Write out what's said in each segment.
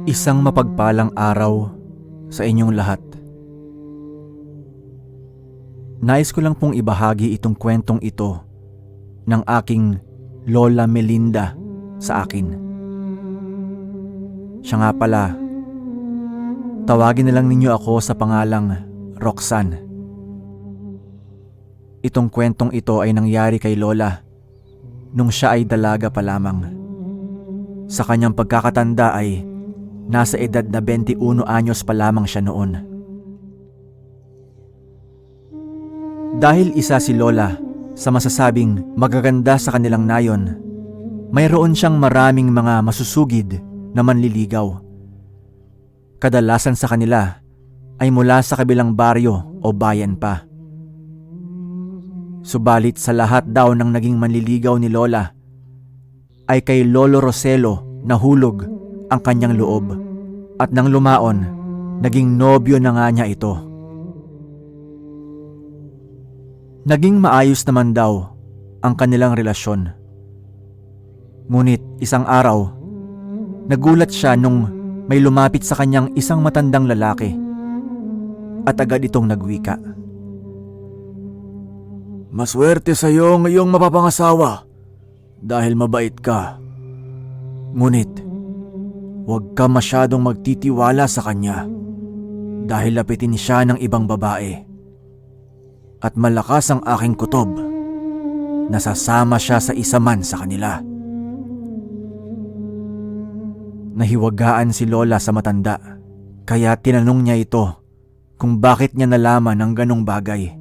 Isang mapagpalang araw sa inyong lahat. Nais ko lang pong ibahagi itong kwentong ito ng aking Lola Melinda sa akin. Siya nga pala, tawagin na lang ninyo ako sa pangalang Roxanne. Itong kwentong ito ay nangyari kay Lola nung siya ay dalaga pa lamang. Sa kanyang pagkakatanda ay nasa edad na 21 anyos pa lamang siya noon. Dahil isa si Lola sa masasabing magaganda sa kanilang nayon, mayroon siyang maraming mga masusugid na manliligaw. Kadalasan sa kanila ay mula sa kabilang baryo o bayan pa. Subalit sa lahat daw ng naging manliligaw ni Lola ay kay Lolo Roselo nahulog ang kanyang loob at nang lumaon, naging nobyo na nga niya ito. Naging maayos naman daw ang kanilang relasyon. Ngunit isang araw, nagulat siya nung may lumapit sa kanyang isang matandang lalaki at agad itong nagwika. "Maswerte sa iyo ngayong mapapangasawa dahil mabait ka. Ngunit, huwag ka masyadong magtitiwala sa kanya dahil lapitin siya ng ibang babae. At malakas ang aking kutob, nasasama siya sa isa man sa kanila." Nahiwagaan si Lola sa matanda, kaya tinanong niya ito kung bakit niya nalaman ang ganong bagay.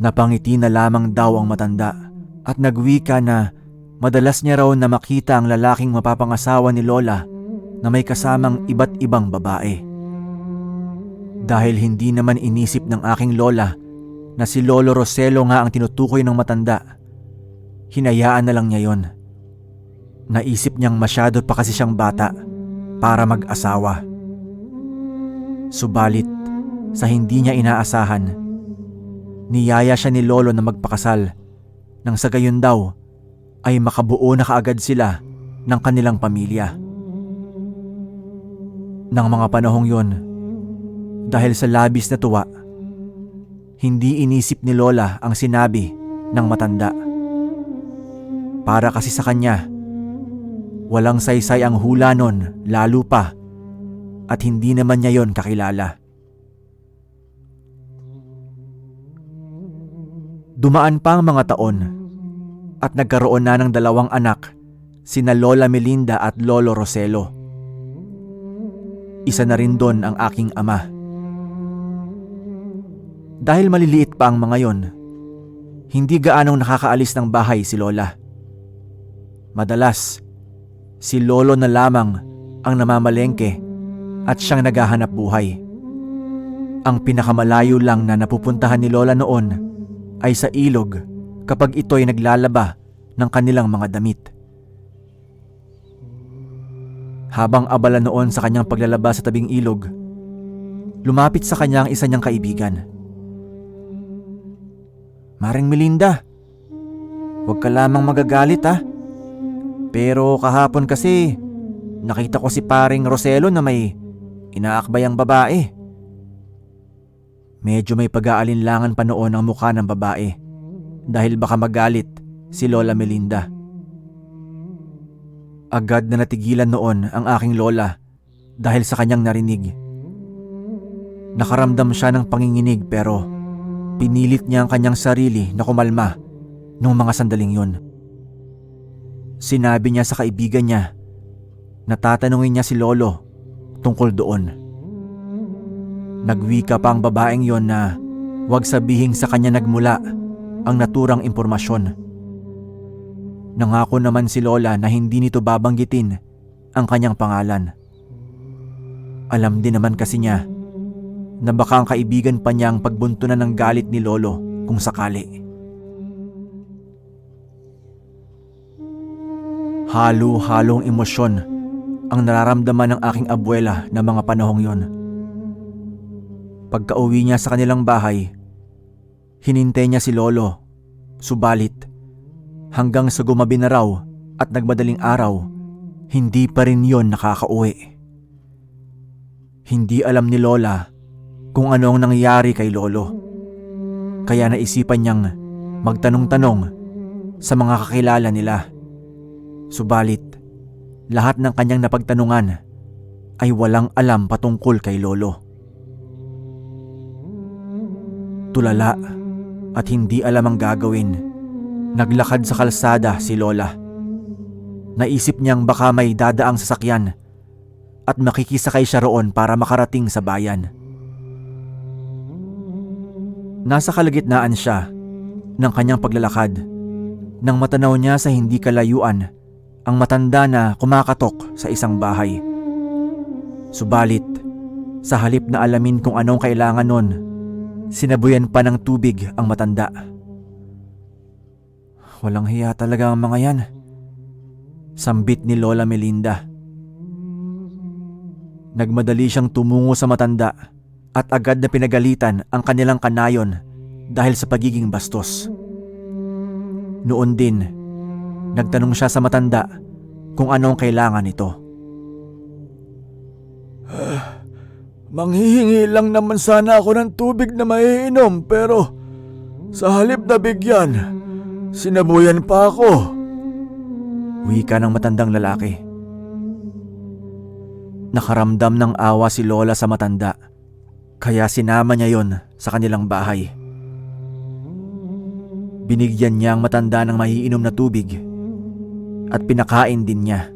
Napangiti na lamang daw ang matanda at nagwika na madalas niya raw na makita ang lalaking mapapangasawa ni Lola na may kasamang iba't ibang babae. Dahil hindi naman inisip ng aking Lola na si Lolo Roselo nga ang tinutukoy ng matanda, hinayaan na lang niya yon. Naisip niyang masyado pa kasi siyang bata para mag-asawa. Subalit, sa hindi niya inaasahan, niyaya siya ni Lolo na magpakasal nang sa gayon daw ay makabuo na kaagad sila ng kanilang pamilya. Nang mga panahong yon, dahil sa labis na tuwa, hindi inisip ni Lola ang sinabi ng matanda. Para kasi sa kanya, walang saysay ang hula nun, lalo pa, at hindi naman niya yon kakilala. Dumaan pa ang mga taon at nagkaroon na ng dalawang anak, sina Lola Melinda at Lolo Roselo. Isa na rin doon ang aking ama. Dahil maliliit pa ang mga yon, hindi gaanong nakakaalis ng bahay si Lola. Madalas, si Lolo na lamang ang namamalengke at siyang naghahanap buhay. Ang pinakamalayo lang na napupuntahan ni Lola noon ay sa ilog kapag ito'y naglalaba ng kanilang mga damit. Habang abala noon sa kanyang paglalaba sa tabing ilog, lumapit sa kanya ang isa niyang kaibigan. "Maring Melinda, huwag ka lamang magagalit ha. Pero kahapon kasi nakita ko si paring Roselo na may inaakbayang babae." Medyo may pag-aalinlangan pa noon ang mukha ng babae dahil baka magalit si Lola Melinda. Agad na natigilan noon ang aking Lola dahil sa kanyang narinig. Nakaramdam siya ng panginginig pero pinilit niya ang kanyang sarili na kumalma noong mga sandaling yun. Sinabi niya sa kaibigan niya na tatanungin niya si Lolo tungkol doon. Nagwika pa ang babaeng yon na huwag sabihing sa kanya nagmula ang naturang impormasyon. Nangako naman si Lola na hindi nito babanggitin ang kanyang pangalan. Alam din naman kasi niya na baka ang kaibigan pa niya ang pagbuntunan ng galit ni Lolo kung sakali. Halo-halong emosyon ang nararamdaman ng aking abuela na mga panahong yon. Pagka-uwi niya sa kanilang bahay, hinintay niya si Lolo. Subalit, hanggang sa gumabi na raw at nagmadaling araw, hindi pa rin yon nakakauwi. Hindi alam ni Lola kung ano ang nangyari kay Lolo. Kaya naisipan niyang magtanong-tanong sa mga kakilala nila. Subalit, lahat ng kanyang napagtanungan ay walang alam patungkol kay Lolo. Tulala at hindi alam ang gagawin, naglakad sa kalsada si Lola. Naisip niyang baka may dadaang sasakyan at makikisakay siya roon para makarating sa bayan. Nasa kalagitnaan siya ng kanyang paglalakad nang matanaw niya sa hindi kalayuan ang matanda na kumakatok sa isang bahay. Subalit, sa halip na alamin kung anong kailangan nun, sinabuyan pa ng tubig ang matanda. Walang hiya talaga ang mga yan, sambit ni Lola Melinda. Nagmadali siyang tumungo sa matanda at agad na pinagalitan ang kanilang kanayon dahil sa pagiging bastos. Noon din, nagtanong siya sa matanda kung anong kailangan nito. Manghihingi lang naman sana ako ng tubig na maiinom pero sa halip na bigyan, sinabuyan pa ako. Wika ng matandang lalaki. Nakaramdam ng awa si Lola sa matanda, kaya sinama niya yon sa kanilang bahay. Binigyan niya ang matanda ng maiinom na tubig at pinakain din niya.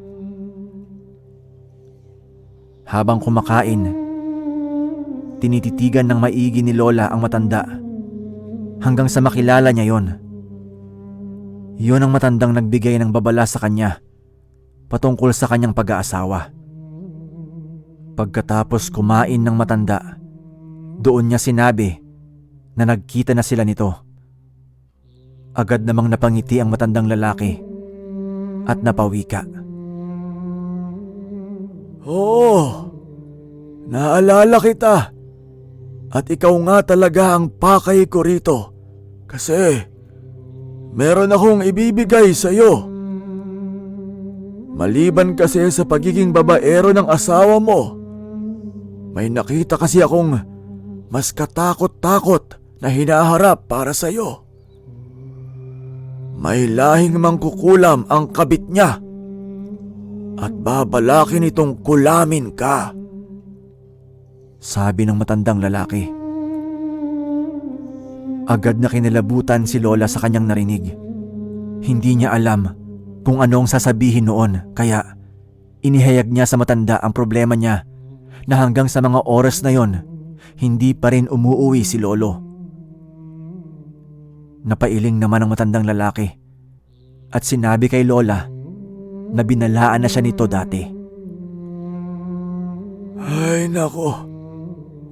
Habang kumakain, tinititigan ng maigi ni Lola ang matanda hanggang sa makilala niya yon. Yon ang matandang nagbigay ng babala sa kanya patungkol sa kanyang pag-aasawa. Pagkatapos kumain ng matanda, doon niya sinabi na nagkita na sila nito. Agad namang napangiti ang matandang lalaki at napawika. Oo, naalala kita. At ikaw nga talaga ang pakay ko rito. Kasi meron akong ibibigay sa iyo. Maliban kasi sa pagiging babaero ng asawa mo, may nakita kasi akong mas katakot-takot na hinaharap para sa iyo. May lahing mangkukulam ang kabit niya at babalakin itong kulamin ka, sabi ng matandang lalaki. Agad na kinilabutan si Lola sa kanyang narinig. Hindi niya alam kung anong sasabihin noon, kaya inihayag niya sa matanda ang problema niya na hanggang sa mga oras na yon, hindi pa rin umuuwi si Lolo. Napailing naman ang matandang lalaki at sinabi kay Lola na binalaan na siya nito dati. Ay nako,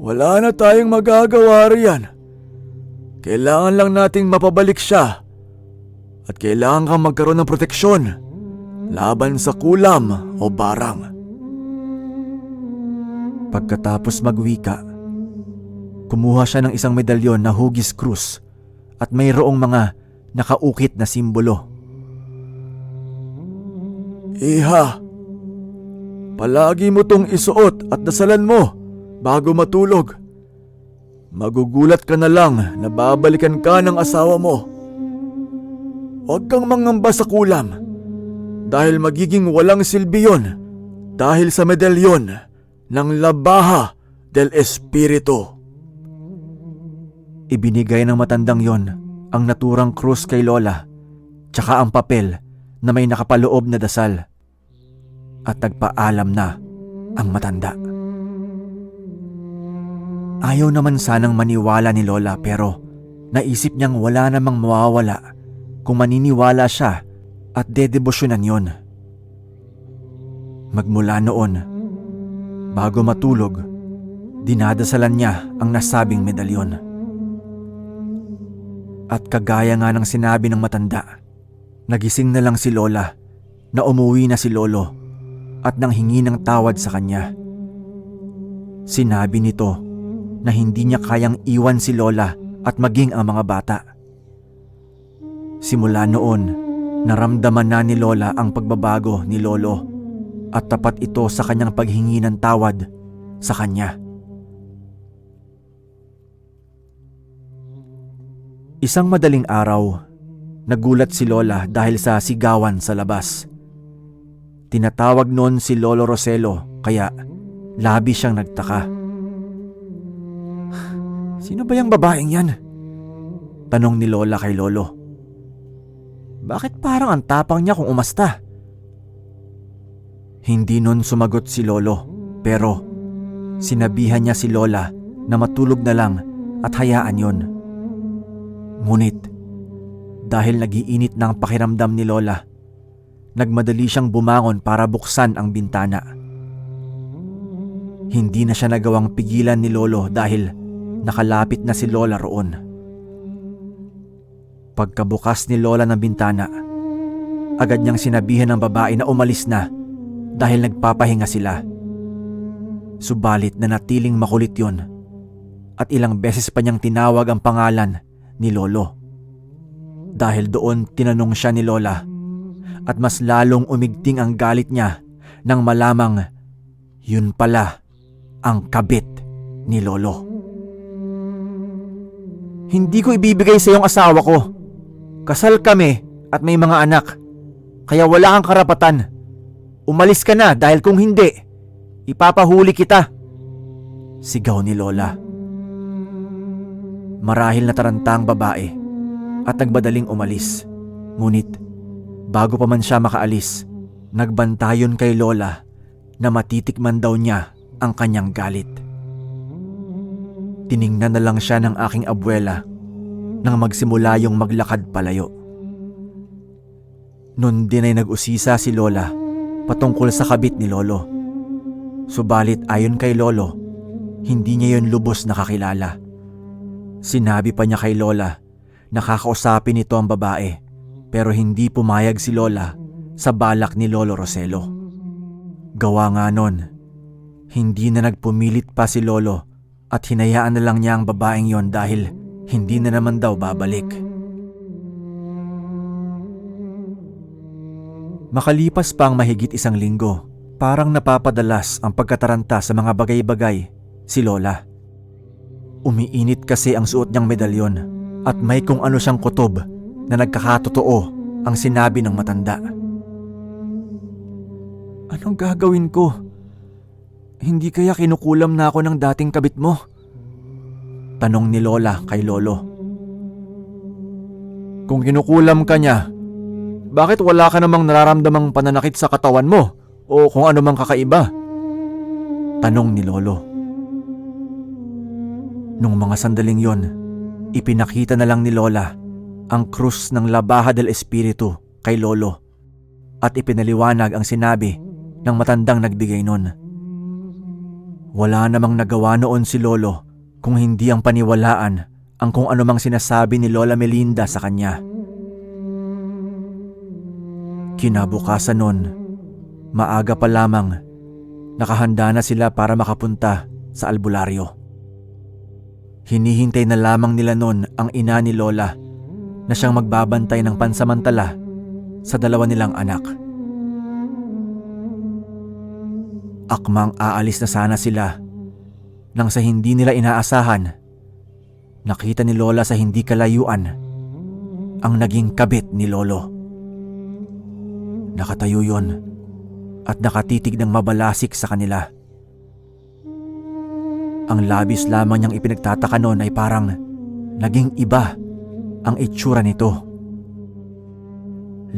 wala na tayong magagawa riyan. Kailangan lang nating mapabalik siya at kailangan kang magkaroon ng proteksyon laban sa kulam o barang. Pagkatapos magwika, kumuha siya ng isang medalyon na hugis krus at mayroong mga nakaukit na simbolo. Iha, palagi mo tong isuot at dasalan mo bago matulog. Magugulat ka na lang na babalikan ka ng asawa mo. Huwag kang mangamba sa kulam dahil magiging walang silbi yun dahil sa medalyon ng Labaha del Espiritu. Ibinigay ng matandang yon ang naturang krus kay Lola tsaka ang papel na may nakapaloob na dasal at nagpaalam na ang matanda. Ayaw naman sanang maniwala ni Lola pero naisip niyang wala namang mawawala kung maniniwala siya at dedebosyonan yon. Magmula noon, bago matulog, dinadasalan niya ang nasabing medalyon. At kagaya nga ng sinabi ng matanda, nagising na lang si Lola na umuwi na si Lolo at nanghingi ng tawad sa kanya. Sinabi nito na hindi niya kayang iwan si Lola at maging ang mga bata. Simula noon, naramdaman na ni Lola ang pagbabago ni Lolo at tapat ito sa kanyang paghingi ng tawad sa kanya. Isang madaling araw, nagulat si Lola dahil sa sigawan sa labas. Tinatawag noon si Lolo Roselo kaya labis siyang nagtaka. "Sino ba yung babaeng yan?" tanong ni Lola kay Lolo. "Bakit parang ang tapang niya kung umasta?" Hindi nun sumagot si Lolo, pero sinabihan niya si Lola na matulog na lang at hayaan yon. Ngunit dahil nagiinit na ang pakiramdam ni Lola, nagmadali siyang bumangon para buksan ang bintana. Hindi na siya nagawang pigilan ni Lolo dahil nakalapit na si Lola roon. Pagkabukas ni Lola ng bintana, agad niyang sinabihan ng babae na umalis na dahil nagpapahinga sila. Subalit nanatiling makulit yon at ilang beses pa niyang tinawag ang pangalan ni Lolo. Dahil doon tinanong siya ni Lola at mas lalong umigting ang galit niya nang malamang yun pala ang kabit ni Lolo. "Hindi ko ibibigay sa iyong asawa ko. Kasal kami at may mga anak, kaya wala kang karapatan. Umalis ka na dahil kung hindi, ipapahuli kita," sigaw ni Lola. Marahil nataranta ang babae at nagbadaling umalis. Ngunit bago pa man siya makaalis, nagbantayon kay Lola na matitikman daw niya ang kanyang galit. Tiningnan na lang siya ng aking abuela nang magsimula yung maglakad palayo. Noon din ay nag-usisa si Lola patungkol sa kabit ni Lolo. Subalit ayon kay Lolo, hindi niya yon lubos nakakilala. Sinabi pa niya kay Lola na kakausapin nito ang babae, pero hindi pumayag si Lola sa balak ni Lolo Roselo. Gawa nga nun, hindi na nagpumilit pa si Lolo at hinayaan na lang niya ang babaeng yon dahil hindi na naman daw babalik. Makalipas pa ang mahigit isang linggo, parang napapadalas ang pagkataranta sa mga bagay-bagay si Lola. Umiinit kasi ang suot niyang medalyon at may kung ano siyang kutob na nagkakatotoo ang sinabi ng matanda. "Anong gagawin ko? Hindi kaya kinukulam na ako ng dating kabit mo?" tanong ni Lola kay Lolo. "Kung kinukulam ka niya, bakit wala ka namang nararamdamang pananakit sa katawan mo o kung ano mang kakaiba?" tanong ni Lolo. Nung mga sandaling yon, ipinakita na lang ni Lola ang krus ng Labaha del Espiritu kay Lolo at ipinaliwanag ang sinabi ng matandang nagbigay nun. Wala namang nagawa noon si Lolo kung hindi ang paniwalaan ang kung anumang sinasabi ni Lola Melinda sa kanya. Kinabukasan nun, maaga pa lamang, nakahanda na sila para makapunta sa albularyo. Hinihintay na lamang nila nun ang ina ni Lola na siyang magbabantay ng pansamantala sa dalawa nilang anak. Akmang aalis na sana sila nang sa hindi nila inaasahan, nakita ni Lola sa hindi kalayuan ang naging kabit ni Lolo. Nakatayo yon at nakatitig ng mabalasik sa kanila. Ang labis lamang niyang ipinagtataka noon ay parang naging iba ang itsura nito.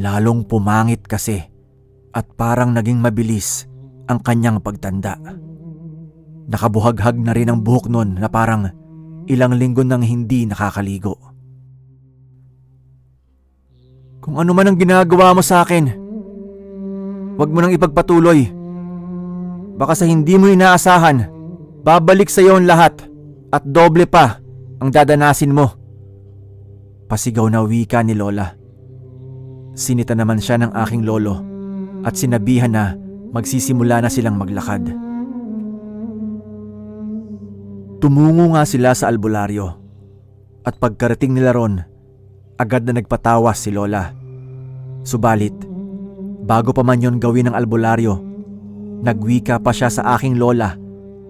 Lalong pumangit kasi at parang naging mabilis ang kanyang pagtanda. Nakabuhaghag na rin ang buhok noon na parang ilang linggo nang hindi nakakaligo. "Kung ano man ang ginagawa mo sa akin, huwag mo nang ipagpatuloy. Baka sa hindi mo inaasahan, babalik sa iyo ang lahat at doble pa ang dadanasin mo," pasigaw na wika ni Lola. Sinita naman siya ng aking lolo at sinabihan na magsisimula na silang maglakad. Tumungo nga sila sa albularyo at pagkarating nila ron, agad na nagpatawas si Lola. Subalit, bago pa man yon gawin ng albularyo, nagwika pa siya sa aking lola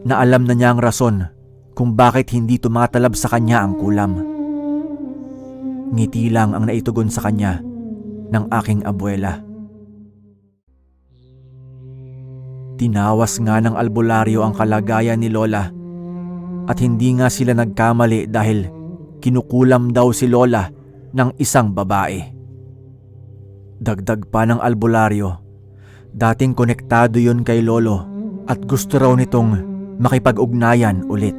na alam na niya ang rason kung bakit hindi tumatalab sa kanya ang kulam. Ngiti lang ang naitugon sa kanya ng aking abuela. Tinawas nga ng albularyo ang kalagayan ni Lola at hindi nga sila nagkamali dahil kinukulam daw si Lola ng isang babae. Dagdag pa ng albularyo, dating konektado yun kay Lolo at gusto raw nitong makipag-ugnayan ulit.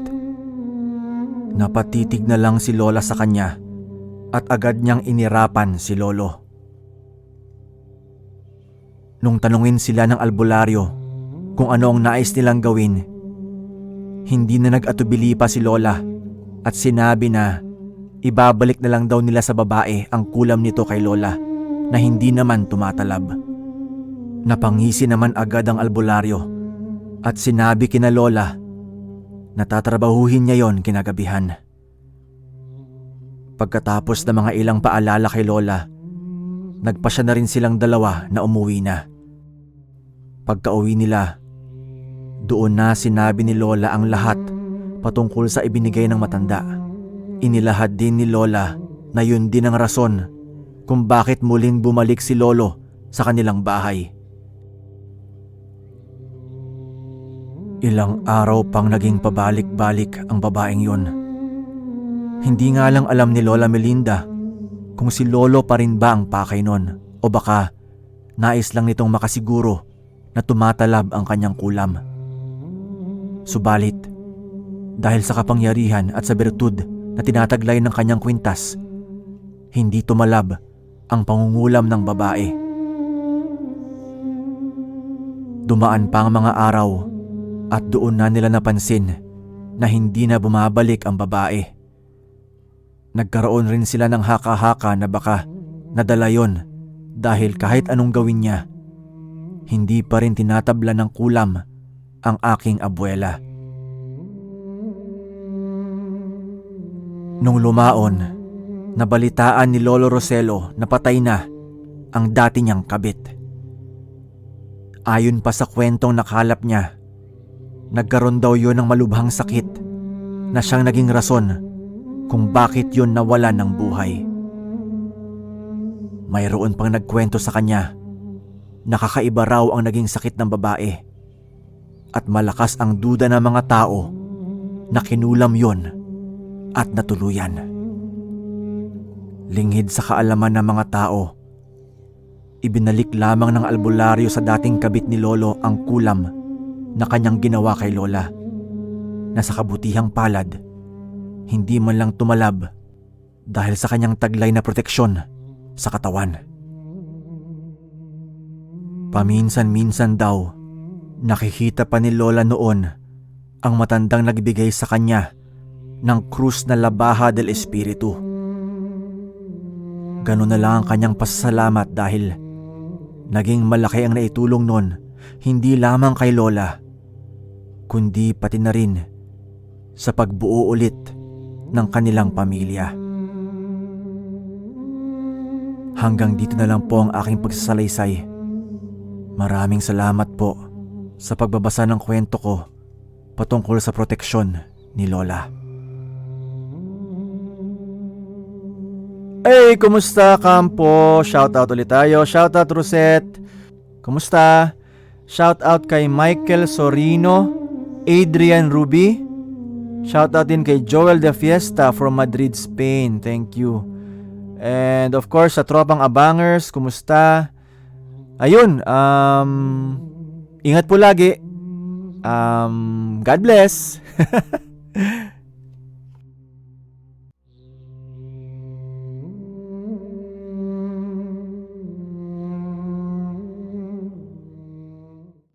Napatitig na lang si Lola sa kanya at agad niyang inirapan si Lolo. Nung tanungin sila ng albularyo kung ano ang nais nilang gawin, hindi na nag-atubili pa si Lola at sinabi na ibabalik na lang daw nila sa babae ang kulam nito kay Lola na hindi naman tumatalab. Napangisi naman agad ang albularyo at sinabi kina Lola na tatrabahuhin niya yon kinagabihan. Pagkatapos ng mga ilang paalala kay Lola, nagpasya na rin silang dalawa na umuwi na. Pagka-uwi nila, doon na sinabi ni Lola ang lahat patungkol sa ibinigay ng matanda. Inilahad din ni Lola na yun din ang rason kung bakit muling bumalik si Lolo sa kanilang bahay. Ilang araw pang naging pabalik-balik ang babaeng yun. Hindi nga lang alam ni Lola Melinda kung si Lolo pa rin ba ang pakay nun o baka nais lang nitong makasiguro na tumatalab ang kanyang kulam. Subalit, dahil sa kapangyarihan at sa bertud na tinataglay ng kanyang kwintas, hindi tumalab ang pangungulam ng babae. Dumaan pa ang mga araw at doon na nila napansin na hindi na bumabalik ang babae. Nagkaroon rin sila ng haka-haka na baka nadala yon dahil kahit anong gawin niya, hindi pa rin tinatabla ng kulam ang aking abuela. Nung lumaon, nabalitaan ni Lolo Roselo na patay na ang dati niyang kabit. Ayon pa sa kwentong nakalap niya, nagkaroon daw yon ng malubhang sakit na siyang naging rason kung bakit yun nawala ng buhay. Mayroon pang nagkwento sa kanya, nakakaiba raw ang naging sakit ng babae at malakas ang duda ng mga tao na kinulam yon at natuluyan. Linghid sa kaalaman ng mga tao, ibinalik lamang ng albularyo sa dating kabit ni Lolo ang kulam na kanyang ginawa kay Lola, na sa kabutihang palad, hindi man lang tumalab dahil sa kanyang taglay na proteksyon sa katawan. Paminsan-minsan daw, nakikita pa ni Lola noon ang matandang nagbigay sa kanya ng krus na labaha del Espiritu. Ganun na lang ang kanyang pasasalamat dahil naging malaki ang naitulong nun hindi lamang kay Lola, kundi pati na rin sa pagbuo ulit ng kanilang pamilya. Hanggang dito na lang po ang aking pagsasalaysay. Maraming salamat po sa pagbabasa ng kwento ko patungkol sa proteksyon ni Lola. Hey, kumusta kampo? Shoutout ulit tayo. Shoutout Rosette. Kumusta? Shoutout kay Michael Sorino, Adrian Ruby. Shoutout din kay Joel De Fiesta from Madrid, Spain. Thank you. And of course sa tropang abangers, kumusta? Ayun, ingat po lagi. God bless.